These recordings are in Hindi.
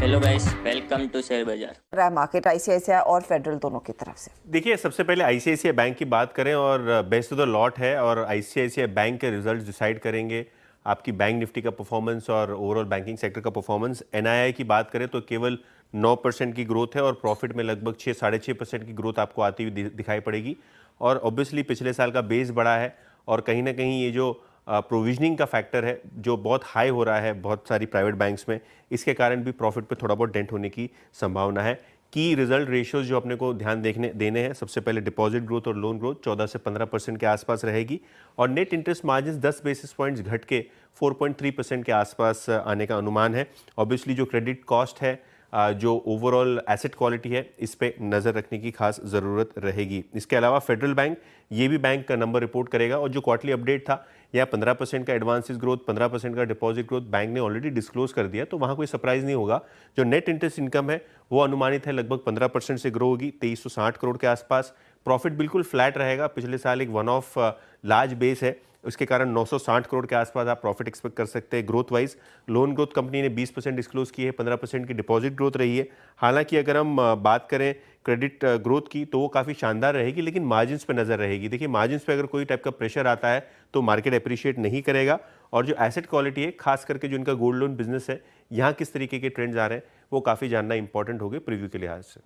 Hello guys, welcome to share बाजार। मार्केट आईसीआईसीआई और फेडरल दोनों की तरफ से। देखिए, सबसे पहले आईसीआईसीआई बैंक की बात करें और बेस्ट ऑफ द लॉट है और आईसीआईसीआई बैंक के रिजल्ट्स डिसाइड करेंगे आपकी बैंक निफ्टी का परफॉर्मेंस और ओवरऑल बैंकिंग सेक्टर का परफॉर्मेंस। एनआईआई की बात करें तो केवल 9% की ग्रोथ है और प्रॉफिट में लगभग 6-6.5% की ग्रोथ आपको आती हुई दिखाई पड़ेगी। और ऑब्वियसली पिछले साल का बेस बड़ा है और कहीं ना कहीं ये जो प्रोविजनिंग का फैक्टर है जो बहुत हाई हो रहा है बहुत सारी प्राइवेट बैंक्स में, इसके कारण भी प्रॉफिट पे थोड़ा बहुत डेंट होने की संभावना है। की रिजल्ट रेशियोज जो अपने को ध्यान देने हैं, सबसे पहले डिपॉजिट ग्रोथ और लोन ग्रोथ 14 से 15% के आसपास रहेगी और net interest margin 10 basis points घट के 4.3% के आसपास आने का अनुमान है। ऑब्वियसली जो क्रेडिट कॉस्ट है, जो ओवरऑल एसेट क्वालिटी है, इस पे नज़र रखने की खास ज़रूरत रहेगी। इसके अलावा फेडरल बैंक, ये भी बैंक का नंबर रिपोर्ट करेगा और जो क्वार्टरली अपडेट था या 15% का एडवांसेस ग्रोथ, 15% का डिपॉजिट ग्रोथ बैंक ने ऑलरेडी डिस्क्लोज कर दिया, तो वहाँ कोई सरप्राइज नहीं होगा। जो नेट इंटरेस्ट इनकम है वो अनुमानित है लगभग 15% से ग्रो होगी 2360 करोड़ के आसपास। प्रॉफिट बिल्कुल फ्लैट रहेगा, पिछले साल एक वन ऑफ लार्ज बेस है, उसके कारण 960 करोड़ के आसपास आप प्रॉफिट एक्सपेक्ट कर सकते हैं। Growth wise loan growth company ने 20% डिस्क्लोज की है, 15% की डिपॉजिट ग्रोथ रही है। हालांकि अगर हम बात करें क्रेडिट ग्रोथ की तो वो काफ़ी शानदार रहेगी, लेकिन मार्जिन्स पे नज़र रहेगी। देखिए, मार्जिन्स पे अगर कोई टाइप का प्रेशर आता है तो मार्केट अप्रिशिएट नहीं करेगा। और जो एसेट क्वालिटी है, खास करके जो इनका गोल्ड लोन बिजनेस है, यहाँ किस तरीके के ट्रेंड्स आ रहे हैं वो काफ़ी जानना इंपॉर्टेंट हो गए प्रीव्यू के लिहाज से।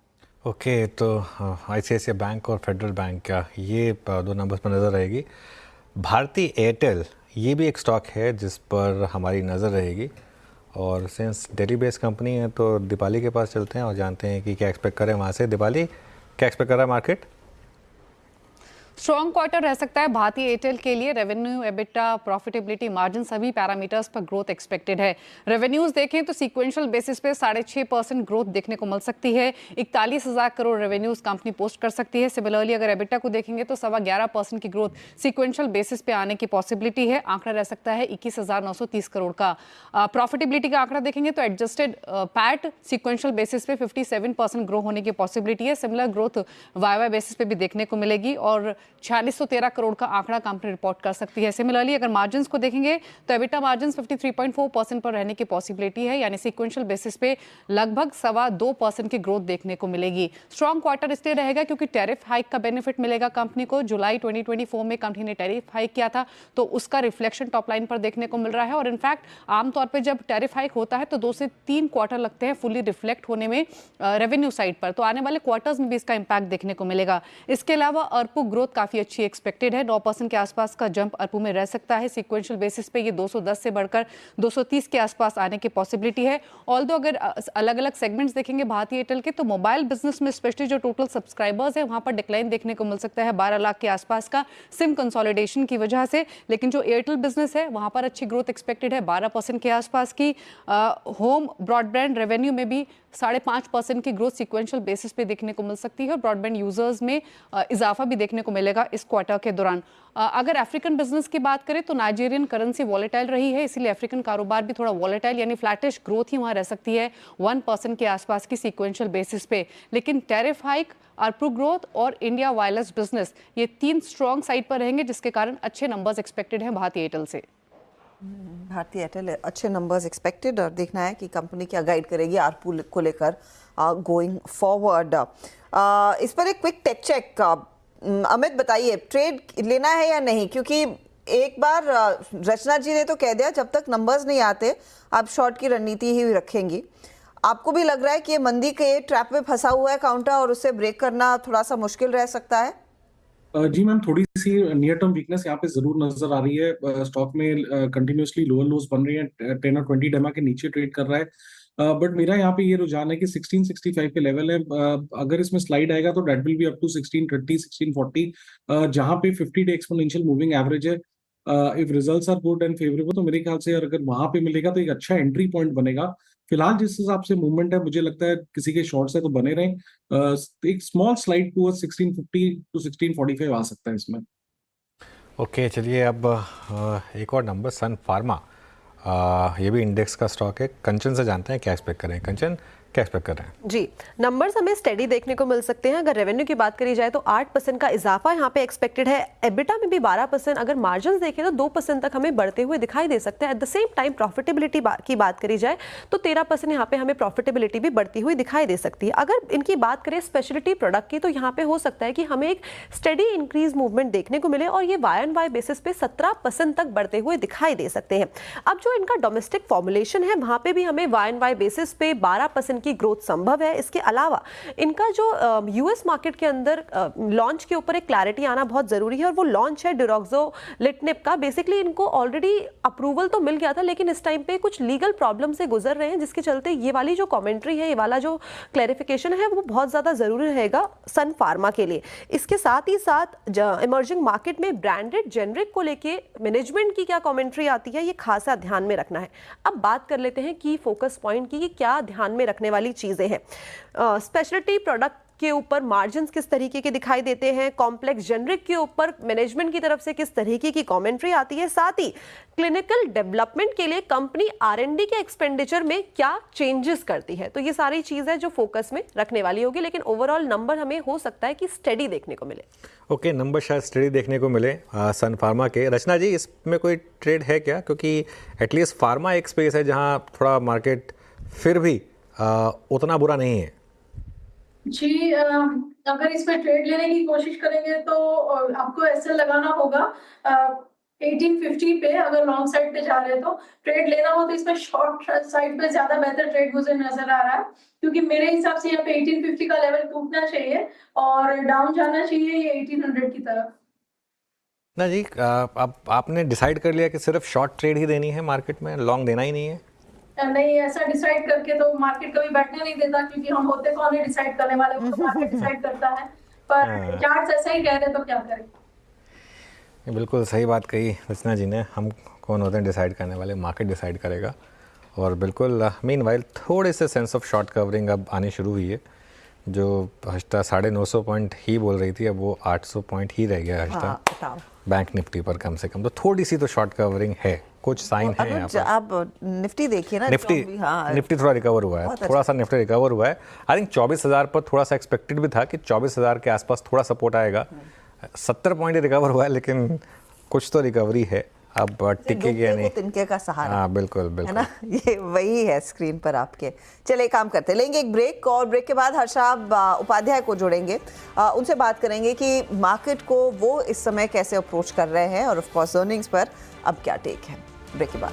ओके, तो आईसीआईसीआई बैंक और फेडरल बैंक का ये दो नंबर्स पर नज़र रहेगी। भारती एयरटेल ये भी एक स्टॉक है जिस पर हमारी नज़र रहेगी और सिंस दिल्ली बेस्ड कंपनी है तो दीपाली के पास चलते हैं और जानते हैं कि क्या एक्सपेक्ट करें वहाँ से। दीपाली, क्या एक्सपेक्ट कर रहा है मार्केट? स्ट्रॉन्ग क्वार्टर रह सकता है भारतीय एयरटेल के लिए। रेवेन्यू, एबिटा, प्रॉफिटेबिलिटी, मार्जिन सभी पैरामीटर्स पर ग्रोथ एक्सपेक्टेड है। रेवेन्यूज देखें तो सीक्वेंशियल बेसिस पे 6.5% ग्रोथ देखने को मिल सकती है। 41,000 करोड़ रेवेन्यूज कंपनी पोस्ट कर सकती है। सिमिलरली अगर एबिटा को देखेंगे तो 11.25% की ग्रोथ सीक्वेंशियल बेसिस पे आने की पॉसिबिलिटी है। आंकड़ा रह सकता है 21,930 करोड़ का। प्रॉफिटेबिलिटी का आंकड़ा देखेंगे तो एडजस्टेड पैट सीक्वेंशियल बेसिस पे 57% ग्रो होने की पॉसिबिलिटी है। सिमिलर ग्रोथ वाई बेसिस पे भी देखने को मिलेगी और 4613 करोड़ का आंकड़ा कंपनी रिपोर्ट कर सकती है। सिमिलरली अगर मार्जिन्स को देखेंगे तो एबिटा मार्जिन्स 53.4% पर रहने की पॉसिबिलिटी है, यानी सीक्वेंशियल बेसिस पे लगभग 2.25% की ग्रोथ देखने को मिलेगी। स्ट्रॉन्ग क्वार्टर इसलिए रहेगा क्योंकि टैरिफ हाइक का बेनिफिट मिलेगा कंपनी को। जुलाई 2024 में कंपनी ने टैरिफ हाइक किया था तो उसका रिफ्लेक्शन टॉप लाइन पर देखने को मिल रहा है और इनफैक्ट आमतौर पर जब टैरिफ हाइक होता है तो 2 से 3 क्वार्टर लगते हैं फुली रिफ्लेक्ट होने में रेवेन्यू साइड पर, तो आने वाले क्वार्टर्स में भी इसका इंपैक्ट देखने को मिलेगा। इसके अलावा अर्पू ग्रोथ काफी अच्छी एक्सपेक्टेड है, 9% के आसपास का जंप अर्पू में रह सकता है। सीक्वेंशियल बेसिस पे ये 210 से बढ़कर 230 के आसपास आने की पॉसिबिलिटी है। ऑल्दो अगर अलग अलग सेगमेंट्स देखेंगे भारतीय एयरटेल के तो मोबाइल बिजनेस में स्पेशली जो टोटल सब्सक्राइबर्स है वहां पर डिक्लाइन देखने को मिल सकता है 12 लाख के आसपास का सिम कंसोलिडेशन की वजह से, लेकिन जो एयरटेल बिजनेस है वहां पर अच्छी ग्रोथ एक्सपेक्टेड है 12% के आसपास की। होम ब्रॉडबैंड रेवेन्यू में भी 5.5% की ग्रोथ सीक्वेंशियल बेसिस पे देखने को मिल सकती है और ब्रॉडबैंड यूजर्स में इजाफा भी देखने को मिलेगा इस क्वार्टर के दौरान। अगर अफ्रीकन बिजनेस की बात करें तो नाइजीरियन करेंसी वॉलेटाइल रही है, इसीलिए अफ्रीकन कारोबार भी थोड़ा वॉलेटाइल यानी फ्लैटिश ग्रोथ ही वहां रह सकती है 1% के आसपास की सीक्वेंशियल बेसिस पे। लेकिन टैरिफ हाइक, अर्पू ग्रोथ और इंडिया वायरलेस बिजनेस, ये 3 स्ट्रॉन्ग साइड पर रहेंगे जिसके कारण अच्छे नंबर्स एक्सपेक्टेड हैं भारतीय एयरटेल से। भारतीय एयरटेल अच्छे नंबर्स एक्सपेक्टेड और देखना है कि कंपनी क्या गाइड करेगी आरपू को लेकर गोइंग फॉरवर्ड। इस पर एक क्विक टेक चेक, अमित बताइए ट्रेड लेना है या नहीं, क्योंकि एक बार रचना जी ने तो कह दिया जब तक नंबर्स नहीं आते आप शॉर्ट की रणनीति ही रखेंगी। आपको भी लग रहा है कि ये मंदी के ट्रैप में फंसा हुआ है काउंटर और उससे ब्रेक करना थोड़ा सा मुश्किल रह सकता है? जी मैम, थोड़ी सी नियर टर्म वीकनेस यहाँ पे जरूर नजर आ रही है। स्टॉक में कंटिन्यूअसली लोअर लोज बन रही है, 10 और 20 डेमा के नीचे ट्रेड कर रहा है। बट मेरा यहाँ पे ये रुझान है कि 1665 पे लेवल है। अगर इसमें स्लाइड आएगा तो that will be up to 1630 1640, जहाँ पे 50 डे एक्सपोनेंशियल मूविंग एवरेज है। If results are good and favourable तो मेरे ख्याल से अगर वहां पे मिलेगा तो एक अच्छा एंट्री पॉइंट बनेगा। फिलहाल जिस हिसाब से मूवमेंट है मुझे लगता है किसी के शॉर्ट से तो बने रहे। एक स्मॉल स्लाइड टू 1650 टू 1645 आ सकता है इसमें। ओके, चलिए अब एक और नंबर, सन फार्मा, ये भी इंडेक्स का स्टॉक है। कंचन से जानते हैं क्या एक्सपेक्ट करें। कंचन, क्या एक्सपेक्ट कर रहे हैं? जी, नंबर्स हमें स्टेडी देखने को मिल सकते हैं। अगर रेवेन्यू की बात करी जाए तो 8% का इजाफा यहाँ पे एक्सपेक्टेड है, एबिटा में भी 12%, अगर मार्जिन देखें तो 2% तक हमें बढ़ते हुए दिखाई दे सकते हैं। At the same time profitability की बात करी जाए तो 13% यहाँ पे हमें प्रॉफिटेबिलिटी भी बढ़ती हुई दिखाई दे सकती है। अगर इनकी बात करें स्पेशलिटी प्रोडक्ट की तो यहाँ पे हो सकता है कि हमें एक स्टेडी इंक्रीज मूवमेंट देखने को मिले और ये Y-on-Y बेसिस पे 17% तक बढ़ते हुए दिखाई दे सकते हैं। अब जो इनका डोमेस्टिक फॉर्मुलेशन है वहाँ पे भी हमें Y-on-Y बेसिस पे 12% की ग्रोथ संभव है। इसके अलावा इनका जो यूएस मार्केट के अंदर लॉन्च के ऊपर एक क्लैरिटी आना बहुत जरूरी है और वो लॉन्च है डिरोक्सोलिटिनिब का। बेसिकली इनको ऑलरेडी अप्रूवल तो मिल गया था लेकिन इस टाइम पे कुछ लीगल प्रॉब्लम से गुजर रहे हैं, जिसके चलते ये वाली जो कमेंट्री है, ये वाला जो क्लैरिफिकेशन है वो बहुत ज्यादा जरूरी रहेगा सन फार्मा के लिए। इसके साथ ही साथ इमर्जिंग मार्केट में ब्रांडेड जेनरिक को लेके मैनेजमेंट की क्या कमेंट्री आती है, ये खासा ध्यान में रखना है। अब बात कर लेते हैं की फोकस पॉइंट की, क्या ध्यान में रखने वाली चीजें हैं। स्पेशलिटी प्रोडक्ट के ऊपर मार्जिन्स किस तरीके के दिखाई देते हैं, कॉम्प्लेक्स जेनरिक के ऊपर मैनेजमेंट की तरफ से किस तरीके की कमेंट्री आती है, साथ ही क्लिनिकल डेवलपमेंट के लिए कंपनी R&D के एक्सपेंडिचर में क्या चेंजेस करती है। तो ये सारी चीजें जो फोकस में रखने वाली होगी, लेकिन ओवरऑल नंबर हमें हो सकता है कि स्टेडी देखने को मिले। ओके, नंबर शायद स्टडी देखने को मिले सन फार्मा के। रचना जी, इसमें कोई ट्रेड है क्या? क्योंकि एटलीस्ट फार्मा एक स्पेस है जहां थोड़ा मार्केट फिर भी उतना बुरा नहीं है। जी, अगर इसमें ट्रेड लेने की कोशिश करेंगे तो आपको ऐसे लगाना होगा 1850 पे। अगर लॉन्ग साइड पे जा रहे हैं तो ट्रेड लेना हो तो इसमें शॉर्ट साइड पे ज्यादा बेहतर ट्रेड मुझे नजर आ रहा है, क्योंकि मेरे हिसाब से यहाँ पे 1850 का लेवल टूटना चाहिए और डाउन जाना चाहिए ये 1800 की तरफ। ना जी, अब आपने डिसाइड कर लिया कि सिर्फ शॉर्ट ट्रेड ही देनी है मार्केट में, लॉन्ग देना ही नहीं है? नहीं, ऐसा डिसाइड करके तो मार्केट कभी बैठने नहीं देता, क्योंकि हम होते कौन है डिसाइड करने वाले, वो तो मार्केट डिसाइड करता है। पर चार्ट्स ऐसा ही कह रहे तो क्या करें। बिल्कुल सही बात कही रचना जी ने, हम कौन होते हैं डिसाइड करने वाले, मार्केट डिसाइड करेगा। और बिल्कुल मीनवाइल थोड़े से सेंस ऑफ शॉर्ट कवरिंग अब आनी शुरू हुई है। जो हश्ता 950 पॉइंट ही बोल रही थी, अब वो 800 पॉइंट ही रह गया हश्ता बैंक निफ्टी पर कम से कम। तो थोड़ी सी तो शॉर्ट कवरिंग है, कुछ साइन है यहाँ पर। आप निफ्टी देखिए ना, निफ्टी थोड़ा रिकवर हुआ है, थोड़ा सा निफ्टी रिकवर हुआ है। आई थिंक 24,000 पर थोड़ा सा एक्सपेक्टेड भी था कि 24,000 के आसपास थोड़ा सपोर्ट आएगा। 70 पॉइंट रिकवर हुआ है, लेकिन कुछ तो रिकवरी है। अब टिकेगी या नहीं, तिनके का सहारा। हाँ बिल्कुल है ना, ये वही है स्क्रीन पर आपके। चलिए काम करते, लेंगे एक ब्रेक और ब्रेक के बाद हर्षाब उपाध्याय को जोड़ेंगे, उनसे बात करेंगे कि मार्केट को वो इस समय कैसे अप्रोच कर रहे हैं और ऑफ कोर्स अर्निंग्स पर अब क्या टेक है। ब्रेक के बाद